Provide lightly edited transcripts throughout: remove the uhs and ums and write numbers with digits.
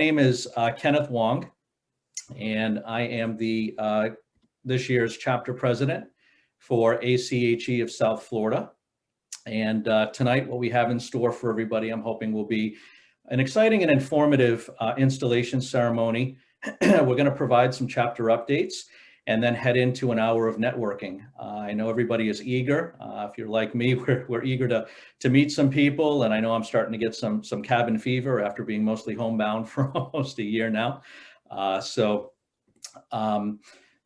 name is Kenneth Wong, and I am the this year's chapter president for ACHE of South Florida. And tonight, what we have in store for everybody, I'm hoping will be an exciting and informative installation ceremony. We're going to provide some chapter updates and then head into an hour of networking. I know everybody is eager. If you're like me, we're eager to meet some people, and I know I'm starting to get some cabin fever after being mostly homebound for almost a year now.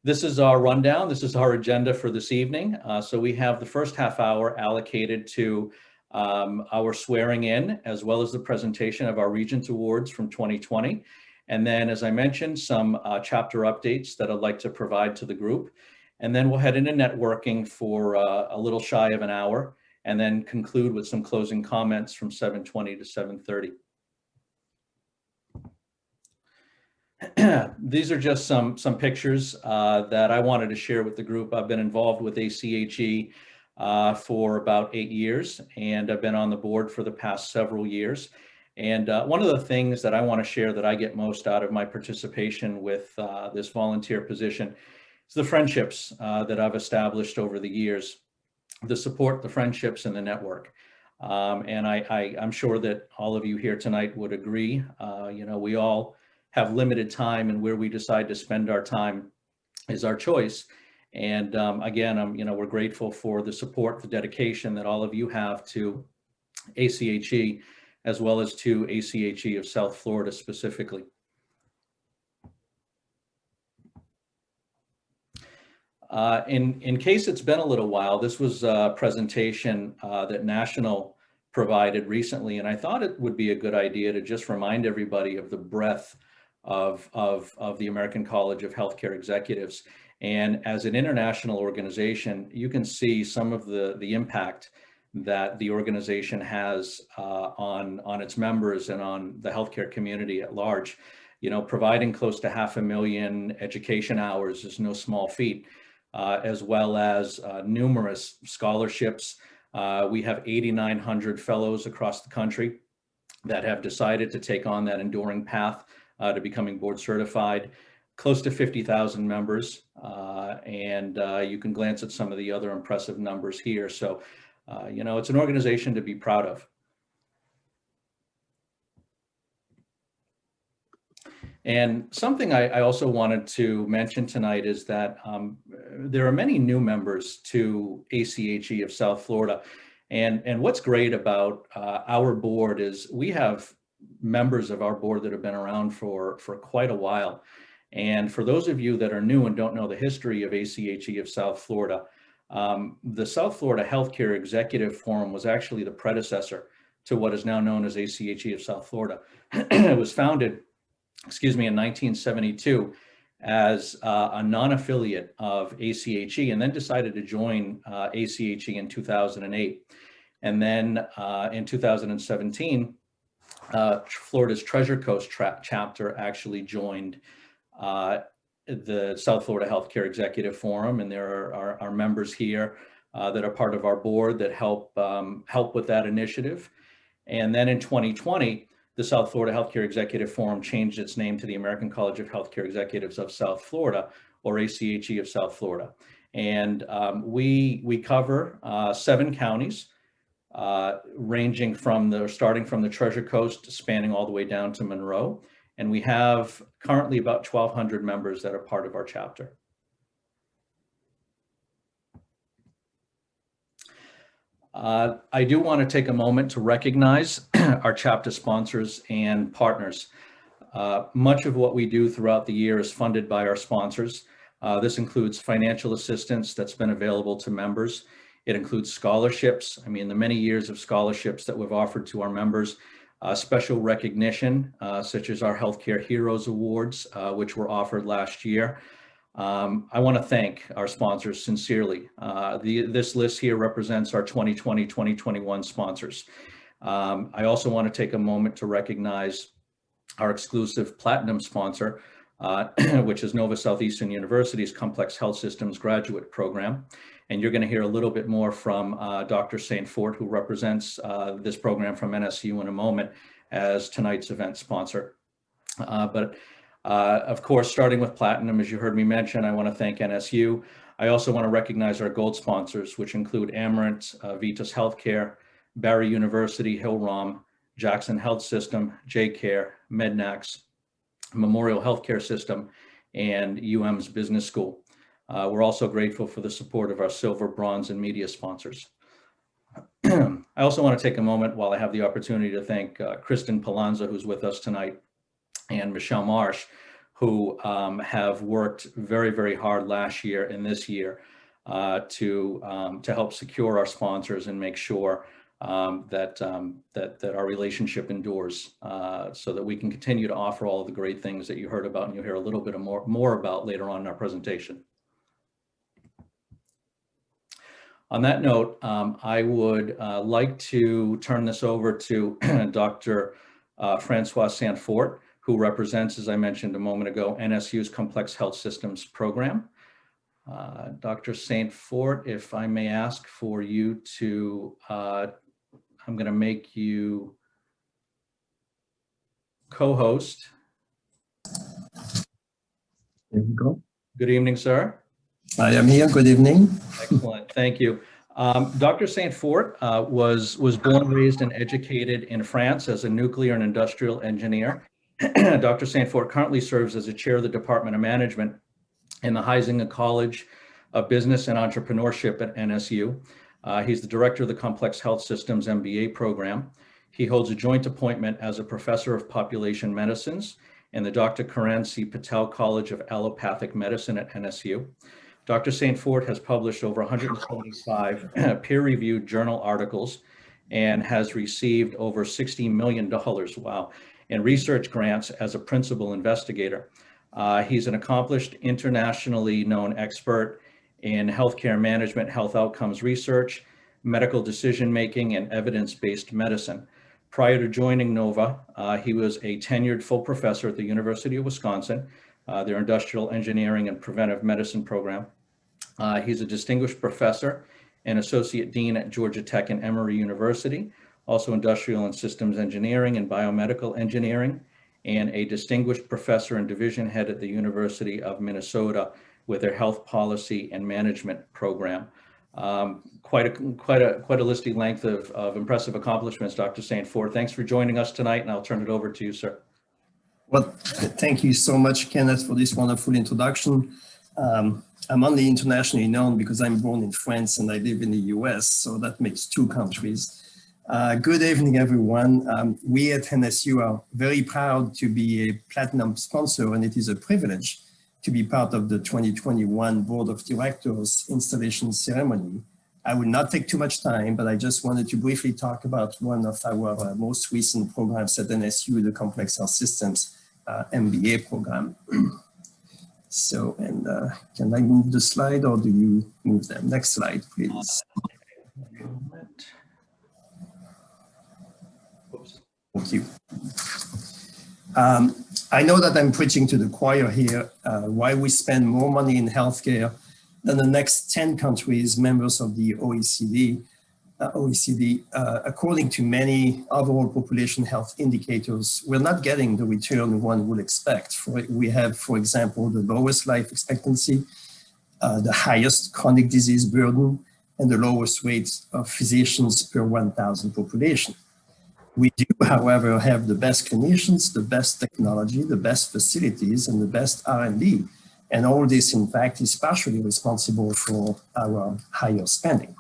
This is our rundown. This is our agenda for this evening. So we have the first half hour allocated to our swearing in, as well as the presentation of our Regents Awards from 2020. And then, as I mentioned, some chapter updates that I'd like to provide to the group. And then we'll head into networking for a little shy of an hour, and then conclude with some closing comments from 7:20 to 7:30. These are just some pictures that I wanted to share with the group. I've been involved with ACHE for about 8 years, and I've been on the board for the past several years. And one of the things that I want to share that I get most out of my participation with this volunteer position is the friendships that I've established over the years, the support, the friendships, and the network. And I'm sure that all of you here tonight would agree. We all have limited time, and where we decide to spend our time is our choice. And again, we're grateful for the support, the dedication that all of you have to ACHE, as well as to ACHE of South Florida specifically. In case it's been a little while, this was a presentation that National provided recently, and I thought it would be a good idea to just remind everybody of the breadth of the American College of Healthcare Executives. And as an international organization, you can see some of the impact that the organization has on its members and on the healthcare community at large. Providing close to 500,000 education hours is no small feat, as well as numerous scholarships. We have 8,900 fellows across the country that have decided to take on that enduring path to becoming board certified. Close to 50,000 members, and you can glance at some of the other impressive numbers here. So, it's an organization to be proud of. And something I also wanted to mention tonight is that there are many new members to ACHE of South Florida. And what's great about our board is we have members of our board that have been around for quite a while. And for those of you that are new and don't know the history of ACHE of South Florida, the South Florida Healthcare Executive Forum was actually the predecessor to what is now known as ACHE of South Florida. It was founded, in 1972 as a non-affiliate of ACHE, and then decided to join ACHE in 2008. And then in 2017, Florida's Treasure Coast chapter actually joined the South Florida Healthcare Executive Forum, and there are members here that are part of our board that help with that initiative. And then in 2020, the South Florida Healthcare Executive Forum changed its name to the American College of Healthcare Executives of South Florida, or ACHE of South Florida. And we cover 7 counties, starting from the Treasure Coast, spanning all the way down to Monroe. And we have currently about 1,200 members that are part of our chapter. I do want to take a moment to recognize our chapter sponsors and partners. Much of what we do throughout the year is funded by our sponsors. This includes financial assistance that's been available to members. It includes scholarships. The many years of scholarships that we've offered to our members. Special recognition, such as our Healthcare Heroes Awards, which were offered last year. I want to thank our sponsors sincerely. This list here represents our 2020-2021 sponsors. I also want to take a moment to recognize our exclusive platinum sponsor, which is Nova Southeastern University's Complex Health Systems Graduate Program. And you're going to hear a little bit more from Dr. St. Fort, who represents this program from NSU in a moment as tonight's event sponsor. But of course, starting with Platinum, as you heard me mention, I want to thank NSU. I also want to recognize our gold sponsors, which include Amerant, Vitas Healthcare, Barry University, Hillrom, Jackson Health System, JCare, Mednax, Memorial Healthcare System, and UM's Business School. We're also grateful for the support of our silver, bronze, and media sponsors. I also want to take a moment while I have the opportunity to thank Kristen Palanza, who's with us tonight, and Michelle Marsh, who have worked very, very hard last year and this year to help secure our sponsors and make sure that our relationship endures, so that we can continue to offer all of the great things that you heard about and you'll hear a little bit more about later on in our presentation. On that note, I would like to turn this over to Dr. Francois Saint-Fort, who represents, as I mentioned a moment ago, NSU's Complex Health Systems program. Dr. Saint-Fort, if I may ask for you to, I'm going to make you co-host. There we go. Good evening, sir. I am here. Good evening. Excellent. Thank you. Dr. Saint-Fort was born, raised, and educated in France as a nuclear and industrial engineer. Dr. Saint-Fort currently serves as the chair of the Department of Management in the Huizinga College of Business and Entrepreneurship at NSU. He's the director of the Complex Health Systems MBA program. He holds a joint appointment as a professor of population medicines in the Dr. Karan C. Patel College of Allopathic Medicine at NSU. Dr. Saint-Fort has published over 125 peer-reviewed journal articles and has received over $60 million, wow, in research grants as a principal investigator. He's an accomplished, internationally known expert in healthcare management, health outcomes research, medical decision-making, and evidence-based medicine. Prior to joining NOVA, he was a tenured full professor at the University of Wisconsin, their industrial engineering and preventive medicine program. He's a distinguished professor and associate dean at Georgia Tech and Emory University, also industrial and systems engineering and biomedical engineering, and a distinguished professor and division head at the University of Minnesota with their health policy and management program. Quite a listing length of impressive accomplishments, Dr. Saint-Fort. Thanks for joining us tonight, and I'll turn it over to you, sir. Well, thank you so much, Kenneth, for this wonderful introduction. I'm only internationally known because I'm born in France and I live in the US, so that makes two countries. Good evening, everyone. We at NSU are very proud to be a platinum sponsor, and it is a privilege to be part of the 2021 Board of Directors installation ceremony. I will not take too much time, but I just wanted to briefly talk about one of our most recent programs at NSU, the Complex Health Systems MBA program. So, and can I move the slide or do you move them? Next slide, please. Thank you. I know that I'm preaching to the choir here. Why we spend more money in healthcare than the next 10 countries members of the OECD. According to many overall population health indicators, we're not getting the return one would expect. We have, for example, the lowest life expectancy, the highest chronic disease burden, and the lowest rates of physicians per 1,000 population. We do, however, have the best clinicians, the best technology, the best facilities, and the best R&D. And all this, in fact, is partially responsible for our higher spending.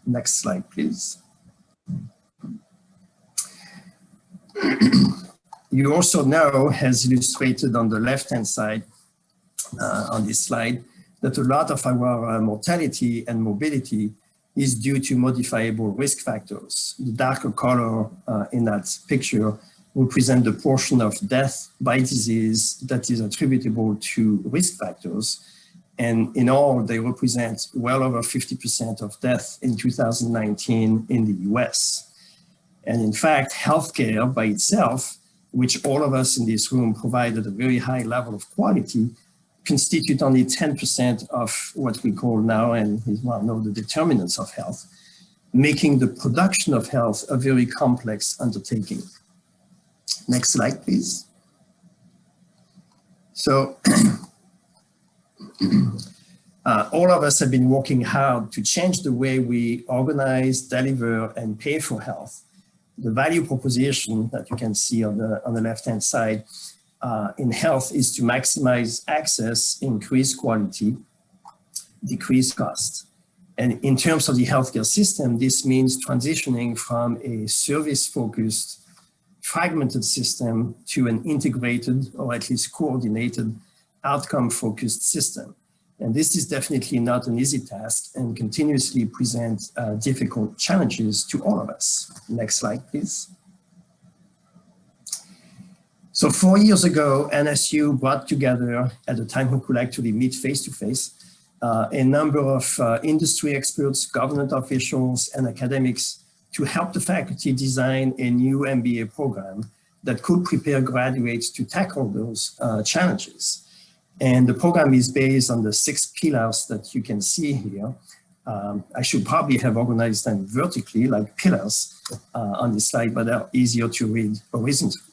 Next slide, please. You also know, as illustrated on the left-hand side on this slide, that a lot of our mortality and morbidity is due to modifiable risk factors. The darker color in that picture represent the portion of death by disease that is attributable to risk factors. And in all, they represent well over 50% of death in 2019 in the US. And in fact, healthcare by itself, which all of us in this room provided a very high level of quality, constitute only 10% of what we call now, and is well known, the determinants of health, making the production of health a very complex undertaking. Next slide, please. So all of us have been working hard to change the way we organize, deliver, and pay for health. The value proposition that you can see on the left-hand side in health is to maximize access, increase quality, decrease cost. And in terms of the healthcare system, this means transitioning from a service-focused, fragmented system to an integrated, or at least coordinated, outcome-focused system. And this is definitely not an easy task and continuously presents difficult challenges to all of us. Next slide, please. So 4 years ago, NSU brought together, at a time we could actually meet face-to-face, a number of industry experts, government officials, and academics to help the faculty design a new MBA program that could prepare graduates to tackle those challenges. And the program is based on the 6 pillars that you can see here. I should probably have organized them vertically, like pillars on this slide, but they're easier to read horizontally.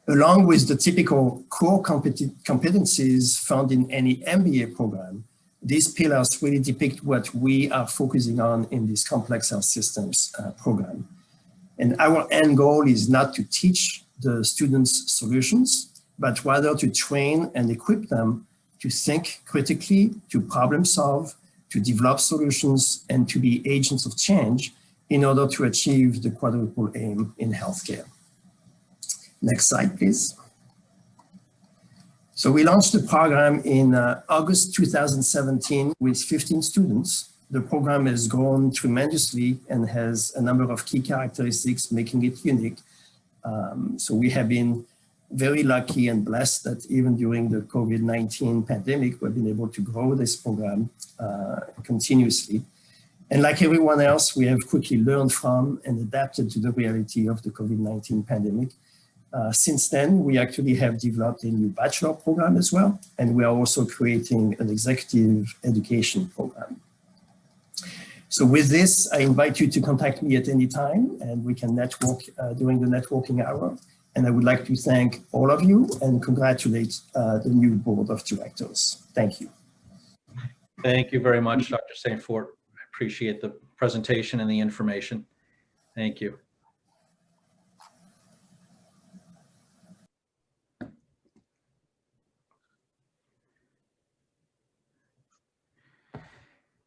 Along with the typical core competencies found in any MBA program, these pillars really depict what we are focusing on in this complex health systems program. And our end goal is not to teach the students solutions, but rather to train and equip them to think critically, to problem solve, to develop solutions, and to be agents of change in order to achieve the quadruple aim in healthcare. Next slide, please. So we launched the program in August 2017 with 15 students. The program has grown tremendously and has a number of key characteristics making it unique. So we have been very lucky and blessed that even during the COVID-19 pandemic, we've been able to grow this program continuously. And like everyone else, we have quickly learned from and adapted to the reality of the COVID-19 pandemic. Since then, we actually have developed a new bachelor program as well, and we are also creating an executive education program. So with this, I invite you to contact me at any time, and we can network during the networking hour. And I would like to thank all of you and congratulate the new board of directors. Thank you. Thank you very much, Dr. St. Fort. I appreciate the presentation and the information. Thank you.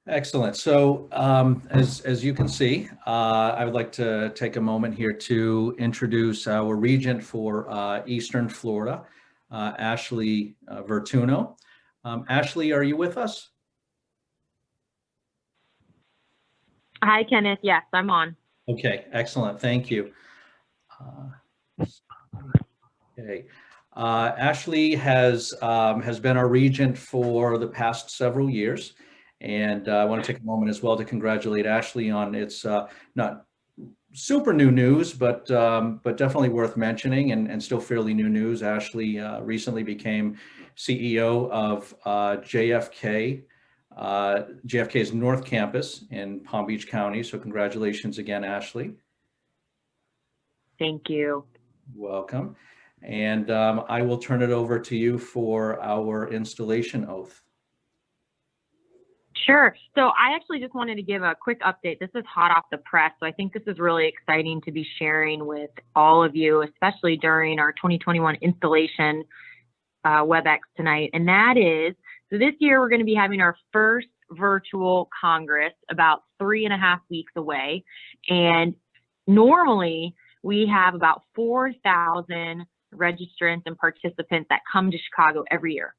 Excellent. So as you can see, I would like to take a moment here to introduce our regent for Eastern Florida, Ashley Vertuno. Ashley, are you with us? Hi, Kenneth. Yes, I'm on. Okay, excellent. Thank you. Okay. Ashley has been our regent for the past several years. And I want to take a moment as well to congratulate Ashley on its not super new news, but definitely worth mentioning and still fairly new news. Ashley recently became CEO of JFK's North Campus in Palm Beach County. So congratulations again, Ashley. Thank you. Welcome. And I will turn it over to you for our installation oath. Sure. So I actually just wanted to give a quick update. This is hot off the press, so I think this is really exciting to be sharing with all of you, especially during our 2021 installation WebEx tonight. And that is, so this year we're going to be having our first virtual Congress about 3.5 weeks away. And normally we have about 4,000 registrants and participants that come to Chicago every year.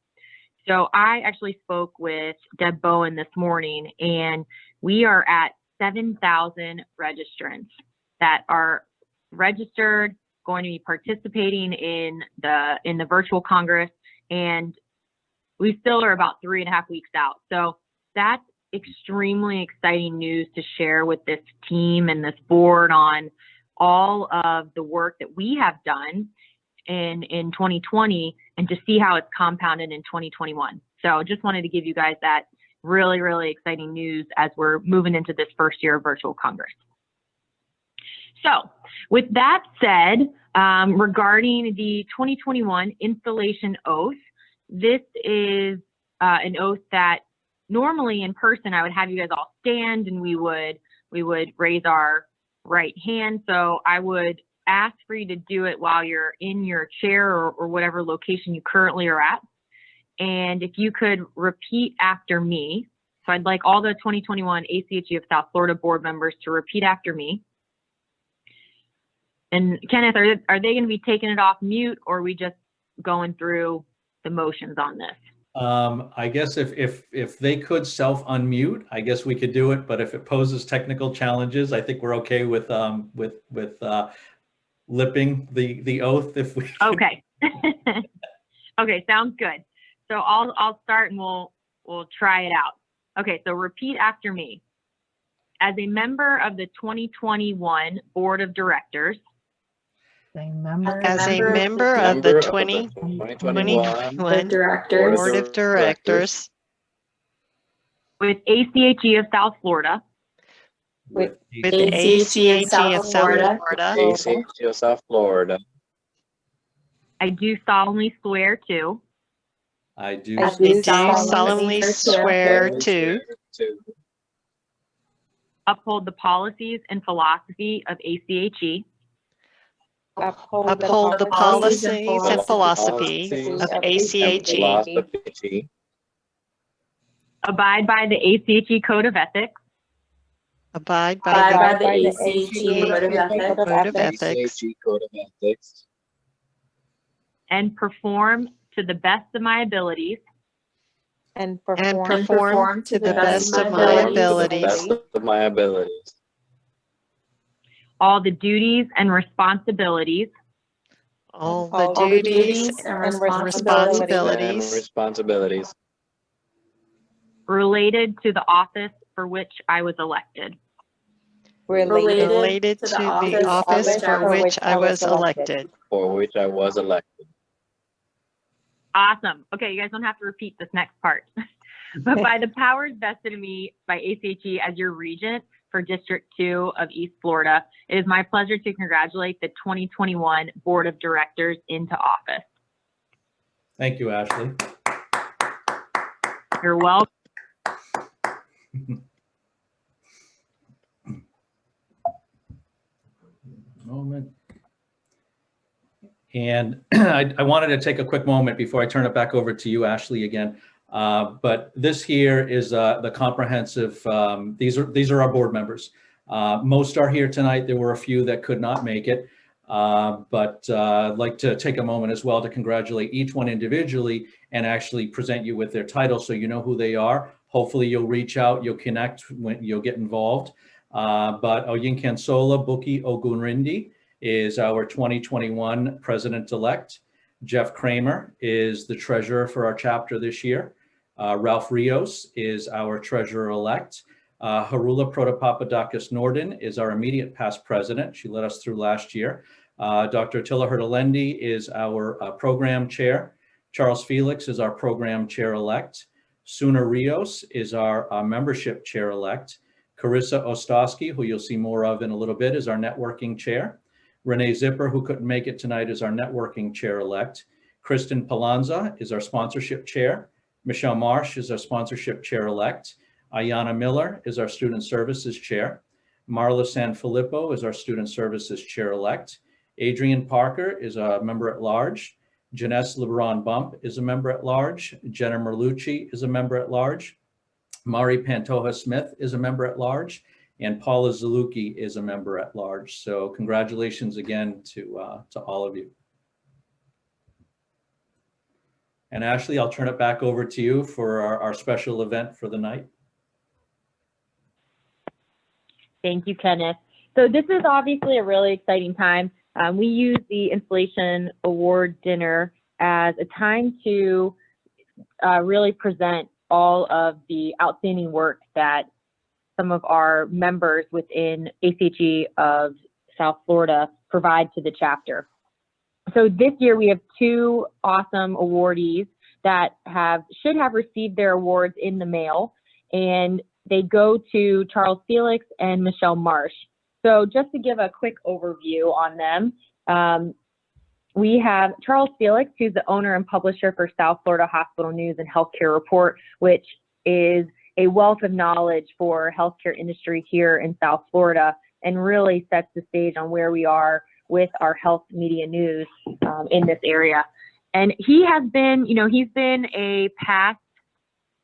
So I actually spoke with Deb Bowen this morning, and we are at 7,000 registrants that are registered, going to be participating in the virtual Congress, and we still are about 3.5 weeks out. So that's extremely exciting news to share with this team and this board on all of the work that we have done in 2020 and to see how it's compounded in 2021. So just wanted to give you guys that really, really exciting news as we're moving into this first year of virtual Congress. So with that said, regarding the 2021 installation oath, this is an oath that normally in person I would have you guys all stand and we would raise our right hand. So I would ask for you to do it while you're in your chair or whatever location you currently are at. And if you could repeat after me. So I'd like all the 2021 ACHE of South Florida board members to repeat after me. And Kenneth, are they going to be taking it off mute, or are we just going through the motions on this? I guess if they could self-unmute, I guess we could do it. But if it poses technical challenges, I think we're okay with lipping the oath if we. Okay. Okay, sounds good. So I'll start and we'll try it out. Okay, so repeat after me. As a member of the 2021 Board of Directors. As a member of the 2021 Board of Directors With ACHE of South Florida. with ACHE of South Florida, ACHE of South Florida. I do solemnly swear to I do. I do solemnly swear to uphold the policies and philosophy of ACHE, uphold the policies and philosophy of ACHE, Philosophy, abide by the ACHE Code of Ethics, abide by by the the ACHE Code of Ethics, ACHE Code of Ethics, and perform to the best of my abilities and perform to the best of my to the abilities best of my abilities, all the duties and responsibilities all the duties and and responsibilities responsibilities related to the office for which I was elected. related to the office for which I was elected. for which I was elected. Awesome. Okay, you guys don't have to repeat this next part. But by the powers vested in me by ACHE as your regent for District 2 of East Florida, it is my pleasure to congratulate the 2021 Board of Directors into office. Thank you, Ashley. You're welcome. Moment. And I wanted to take a quick moment before I turn it back over to you, Ashley, again. But this here is the comprehensive, these are our board members. Most are here tonight. There were a few that could not make it. But I'd like to take a moment as well to congratulate each one individually and actually present you with their title so you know who they are. Hopefully you'll reach out, you'll connect, when you'll get involved. But Oyinkansola Buki Ogunrindi is our 2021 president-elect. Jeff Kramer is the treasurer for our chapter this year. Ralph Rios is our treasurer-elect. Harula Protopapadakis Norden is our immediate past president. She led us through last year. Dr. Attila Hurtalendi is our program chair. Charles Felix is our program chair-elect. Suna Rios is our membership chair-elect. Carissa Ostosky, who you'll see more of in a little bit, is our networking chair. Renee Zipper, who couldn't make it tonight, is our networking chair-elect. Kristen Palanza is our sponsorship chair. Michelle Marsh is our sponsorship chair-elect. Ayana Miller is our student services chair. Marla Sanfilippo is our student services chair-elect. Adrian Parker is a member at large. Janesse LeBron Bump is a member at large. Jenna Merlucci is a member at large. Mari Pantoja Smith is a member at large. And Paula Zaluki is a member at large. So congratulations again to all of you. And Ashley, I'll turn it back over to you for our special event for the night. Thank you, Kenneth. So this is obviously a really exciting time. We use the Installation Award Dinner as a time to really present all of the outstanding work that some of our members within ACHE of South Florida provide to the chapter. So this year we have two awesome awardees that should have received their awards in the mail, and they go to Charles Felix and Michelle Marsh. So just to give a quick overview on them, we have Charles Felix, who's the owner and publisher for South Florida Hospital News and Healthcare Report, which is a wealth of knowledge for healthcare industry here in South Florida, and really sets the stage on where we are with our health media news in this area. And he has been, he's been a past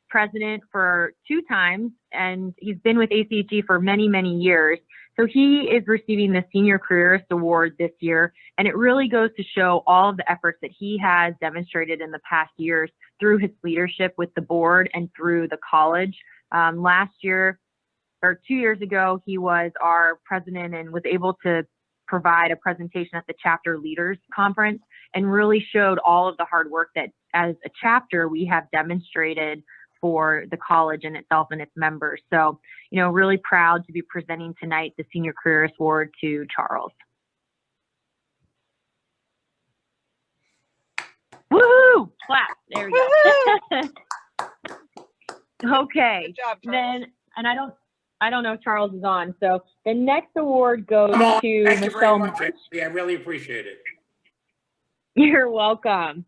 president for 2 times, and he's been with ACHE for many, many years. So he is receiving the Senior Careerist Award this year, and it really goes to show all of the efforts that he has demonstrated in the past years through his leadership with the board and through the college. Last year, or 2 years ago, he was our president and was able to provide a presentation at the Chapter Leaders Conference and really showed all of the hard work that as a chapter we have demonstrated for the college and itself and its members. So, really proud to be presenting tonight the Senior Careerist Award to Charles. Woohoo! Clap. There we go. Okay. Good job, Charles. Then, and I don't know if Charles is on. So the next award goes to Thank you very Michelle. much, Ashley. I really appreciate it. You're welcome.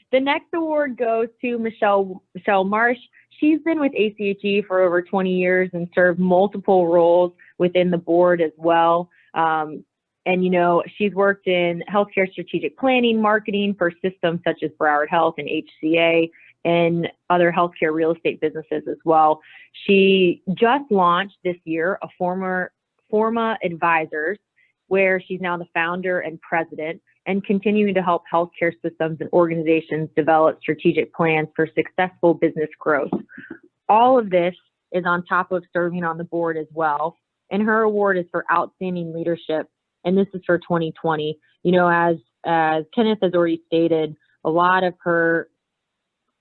The next award goes to Michelle Marsh. She's been with ACHE for over 20 years and served multiple roles within the board as well. And, she's worked in healthcare strategic planning, marketing for systems such as Broward Health and HCA and other healthcare real estate businesses as well. She just launched this year a Forma Advisors, where she's now the founder and president, and continuing to help healthcare systems and organizations develop strategic plans for successful business growth. All of this is on top of serving on the board as well. And her award is for outstanding leadership, and this is for 2020. As Kenneth has already stated, a lot of her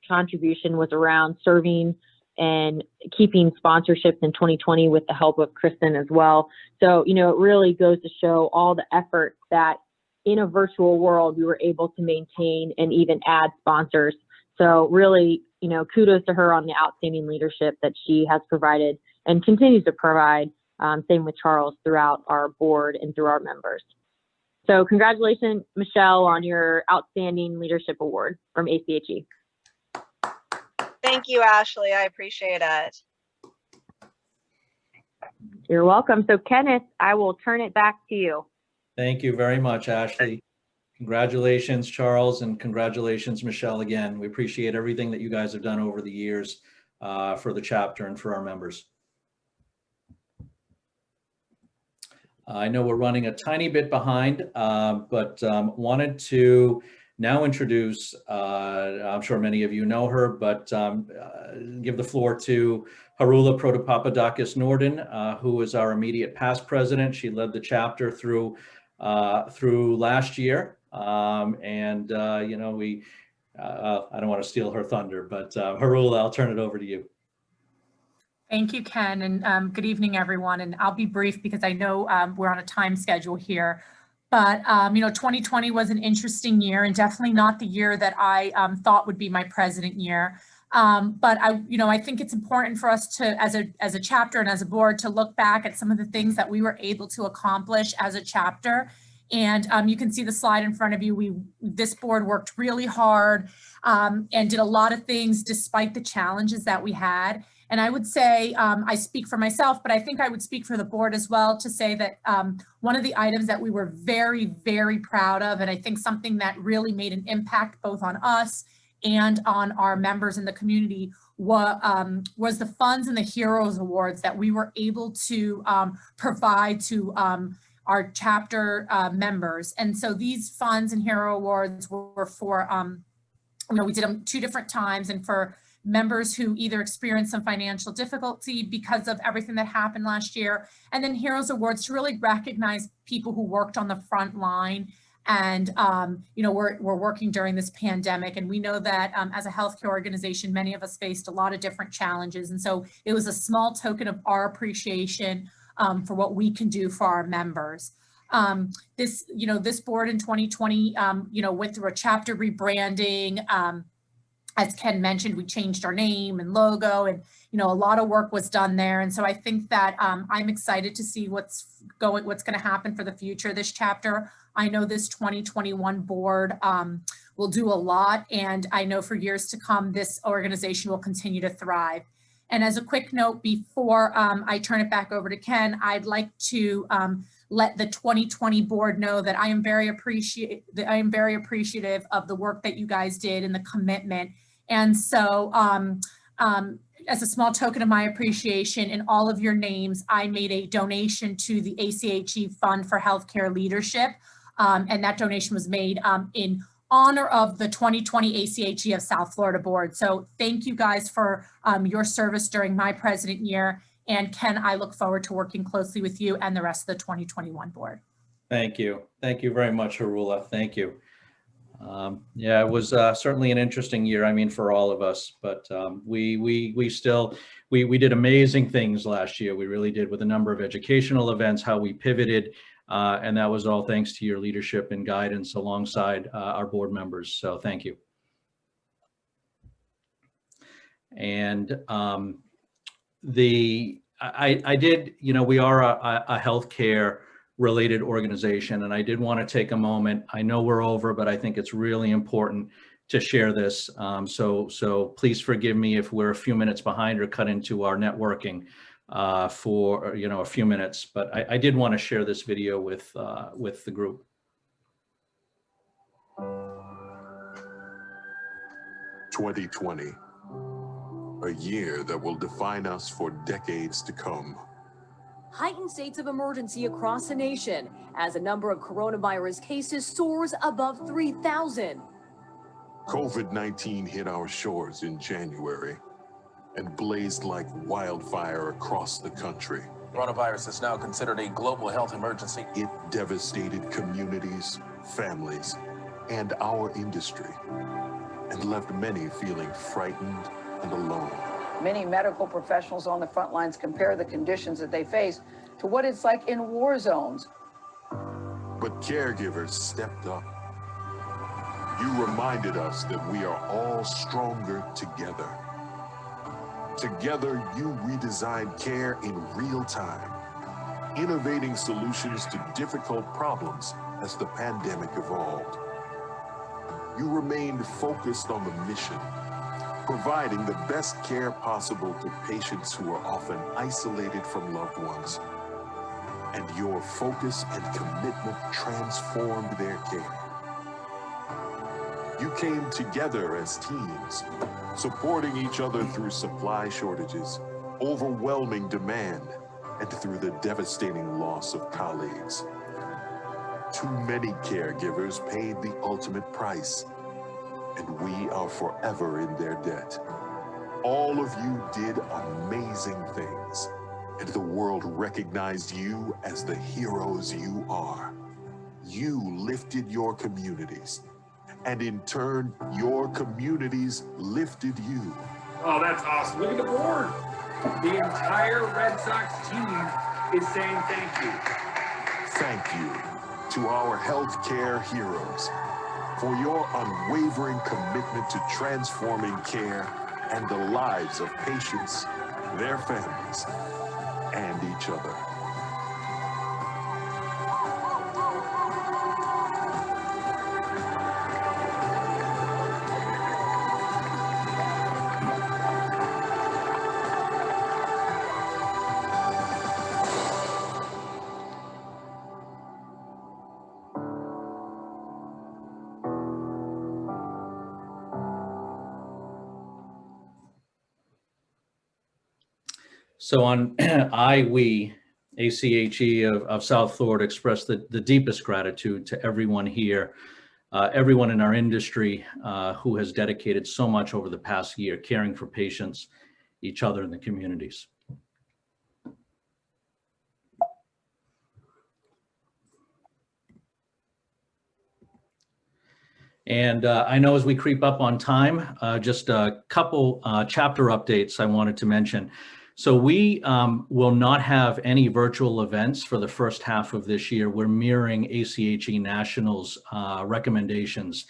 contribution was around serving and keeping sponsorships in 2020 with the help of Kristen as well. So, it really goes to show all the effort that in a virtual world we were able to maintain and even add sponsors. So really, kudos to her on the outstanding leadership that she has provided and continues to provide, same with Charles, throughout our board and through our members. So congratulations, Michelle, on your outstanding leadership award from ACHE. Thank you, Ashley. I appreciate it. You're welcome. So Kenneth, I will turn it back to you. Thank you very much, Ashley. Congratulations, Charles, and congratulations, Michelle, again. We appreciate everything that you guys have done over the years for the chapter and for our members. I know we're running a tiny bit behind, but wanted to now introduce, I'm sure many of you know her, but give the floor to Harula Protopapadakis Norden, who is our immediate past president. She led the chapter through last year. I don't want to steal her thunder, but Harula, I'll turn it over to you. Thank you, Ken, and good evening, everyone. And I'll be brief because I know we're on a time schedule here. But 2020 was an interesting year and definitely not the year that I thought would be my president year. But I think it's important for us to, as a chapter and as a board, to look back at some of the things that we were able to accomplish as a chapter. And you can see the slide in front of you. This board worked really hard and did a lot of things despite the challenges that we had. And I would say, I speak for myself, but I think I would speak for the board as well to say that one of the items that we were very, very proud of, and I think something that really made an impact both on us and on our members in the community was the funds and the Heroes Awards that we were able to provide to our chapter members. And so these funds and Hero Awards were for, we did them 2 different times, and for members who either experienced some financial difficulty because of everything that happened last year, and then Heroes Awards to really recognize people who worked on the front line and we're working during this pandemic. And we know that as a healthcare organization, many of us faced a lot of different challenges. And so it was a small token of our appreciation for what we can do for our members. This board in 2020, went through a chapter rebranding. as Ken mentioned, we changed our name and logo, and a lot of work was done there. And so I think that I'm excited to see what's going to happen for the future of this chapter. I know this 2021 board will do a lot, and I know for years to come, this organization will continue to thrive. And as a quick note, before I turn it back over to Ken, I'd like to let the 2020 board know that I am very appreciative of the work that you guys did and the commitment. And so as a small token of my appreciation, in all of your names, I made a donation to the ACHE Fund for Healthcare Leadership. And that donation was made in honor of the 2020 ACHE of South Florida board. So thank you guys for your service during my president year. And Ken, I look forward to working closely with you and the rest of the 2021 board. Thank you. Thank you very much, Harula. Thank you. Yeah, it was certainly an interesting year, I mean, for all of us, but we did amazing things last year. We really did, with a number of educational events, how we pivoted, and that was all thanks to your leadership and guidance alongside our board members. So thank you. And I did, we are a healthcare related organization, and I did want to take a moment. I know we're over, but I think it's really important to share this. So please forgive me if we're a few minutes behind or cut into our networking for a few minutes. But I did want to share this video with the group. 2020, a year that will define us for decades to come. Heightened states of emergency across the nation as the number of coronavirus cases soars above 3,000. COVID-19 hit our shores in January and blazed like wildfire across the country. Coronavirus is now considered a global health emergency. It devastated communities, families, and our industry, and left many feeling frightened and alone. Many medical professionals on the front lines compare the conditions that they face to what it's like in war zones. But caregivers stepped up. You reminded us that we are all stronger together. Together, you redesigned care in real time, innovating solutions to difficult problems as the pandemic evolved. You remained focused on the mission, providing the best care possible to patients who are often isolated from loved ones. And your focus and commitment transformed their care. You came together as teams, supporting each other through supply shortages, overwhelming demand, and through the devastating loss of colleagues. Too many caregivers paid the ultimate price, and we are forever in their debt. All of you did amazing things, and the world recognized you as the heroes you are. You lifted your communities, and in turn, your communities lifted you. Oh, that's awesome. Look at the board. The entire Red Sox team is saying thank you. Thank you to our healthcare heroes for your unwavering commitment to transforming care and the lives of patients, their families, and each other. So on we, ACHE of South Florida, express the deepest gratitude to everyone here, everyone in our industry who has dedicated so much over the past year, caring for patients, each other, and the communities. And I know as we creep up on time, just a couple chapter updates I wanted to mention. So we will not have any virtual events for the first half of this year. We're mirroring ACHE National's recommendations.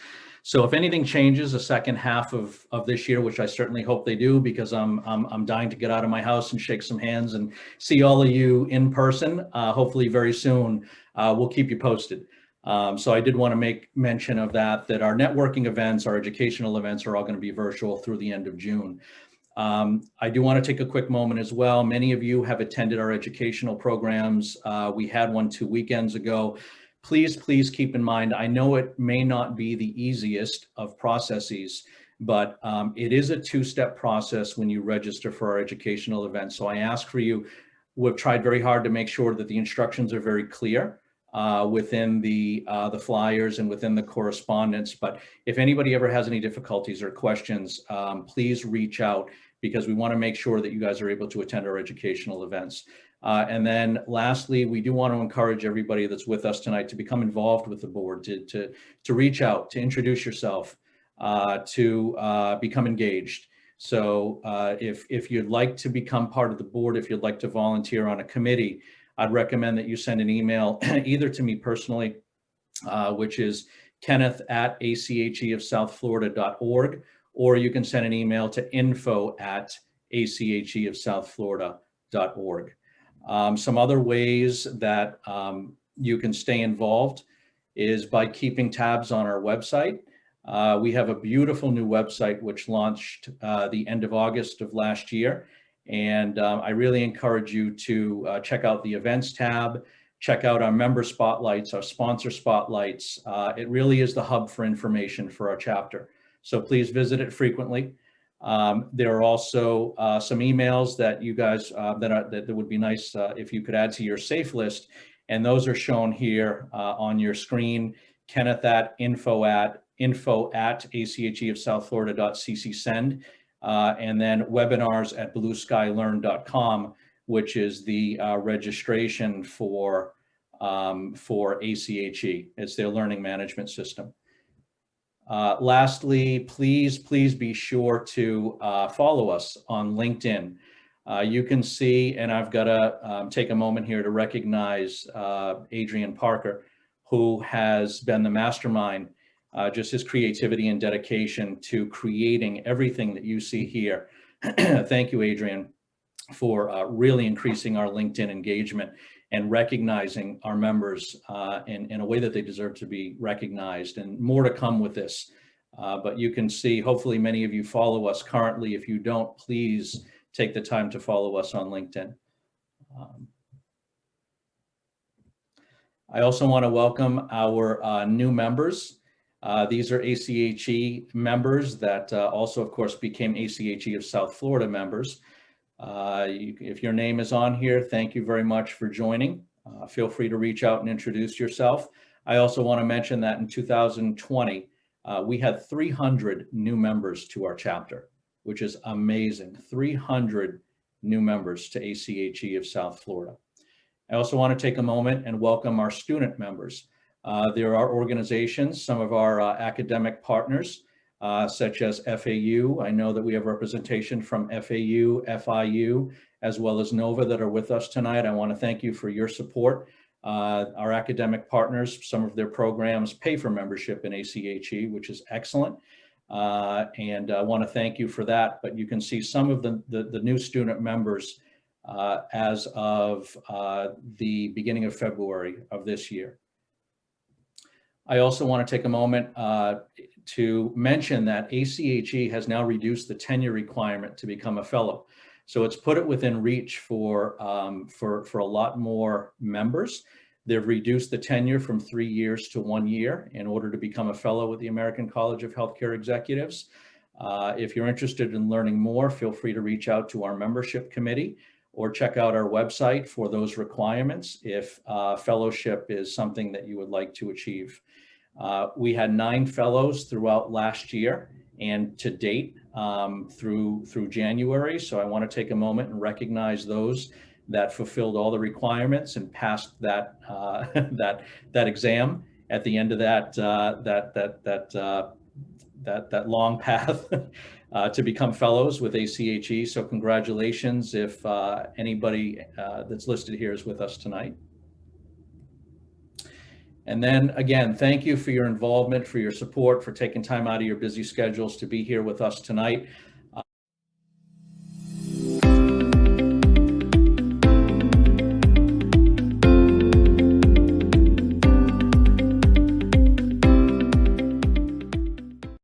So if anything changes the second half of this year, which I certainly hope they do, because I'm dying to get out of my house and shake some hands and see all of you in person, hopefully very soon, we'll keep you posted. So I did want to make mention of that our networking events, our educational events are all going to be virtual through the end of June. I do want to take a quick moment as well. Many of you have attended our educational programs. We had one 2 weekends ago. Please keep in mind, I know it may not be the easiest of processes, but it is a two-step process when you register for our educational events. So I ask for you, we've tried very hard to make sure that the instructions are very clear within the flyers and within the correspondence. But if anybody ever has any difficulties or questions, please reach out, because we want to make sure that you guys are able to attend our educational events. And then lastly, we do want to encourage everybody that's with us tonight to become involved with the board, to reach out, to introduce yourself, to become engaged. So if you'd like to become part of the board, if you'd like to volunteer on a committee, I'd recommend that you send an email either to me personally, which is kenneth@acheofsouthflorida.org, or you can send an email to info@acheofsouthflorida.org. Some other ways that you can stay involved is by keeping tabs on our website. We have a beautiful new website which launched the end of August of last year. And I really encourage you to check out the events tab, check out our member spotlights, our sponsor spotlights. It really is the hub for information for our chapter. So please visit it frequently. There are also some emails that you guys that would be nice if you could add to your safe list, and those are shown here on your screen. Kenneth at info@acheofsouthflorida.cc/send, and then webinars@blueskylearn.com, which is the registration for ACHE. It's their learning management system. Lastly, please be sure to follow us on LinkedIn. You can see, and I've got to take a moment here to recognize Adrian Parker, who has been the mastermind, just his creativity and dedication to creating everything that you see here. Thank you, Adrian, for really increasing our LinkedIn engagement and recognizing our members in a way that they deserve to be recognized, and more to come with this. But you can see, hopefully many of you follow us currently. If you don't, please take the time to follow us on LinkedIn. I also want to welcome our new members. These are ACHE members that also, of course, became ACHE of South Florida members. If your name is on here, thank you very much for joining. Feel free to reach out and introduce yourself. I also want to mention that in 2020, we had 300 new members to our chapter, which is amazing. 300 new members to ACHE of South Florida. I also want to take a moment and welcome our student members. There are organizations, some of our academic partners, such as FAU. I know that we have representation from FAU, FIU, as well as NOVA that are with us tonight. I want to thank you for your support. Our academic partners, some of their programs pay for membership in ACHE, which is excellent. And I want to thank you for that. But you can see some of the new student members as of the beginning of February of this year. I also want to take a moment to mention that ACHE has now reduced the tenure requirement to become a fellow. So it's put it within reach for a lot more members. They've reduced the tenure from 3 years to 1 year in order to become a fellow with the American College of Healthcare Executives. If you're interested in learning more, feel free to reach out to our membership committee or check out our website for those requirements if fellowship is something that you would like to achieve. We had 9 fellows throughout last year and to date through January. So I want to take a moment and recognize those that fulfilled all the requirements and passed that that exam at the end of that long path to become fellows with ACHE. So congratulations if anybody that's listed here is with us tonight. And then again, thank you for your involvement, for your support, for taking time out of your busy schedules to be here with us tonight.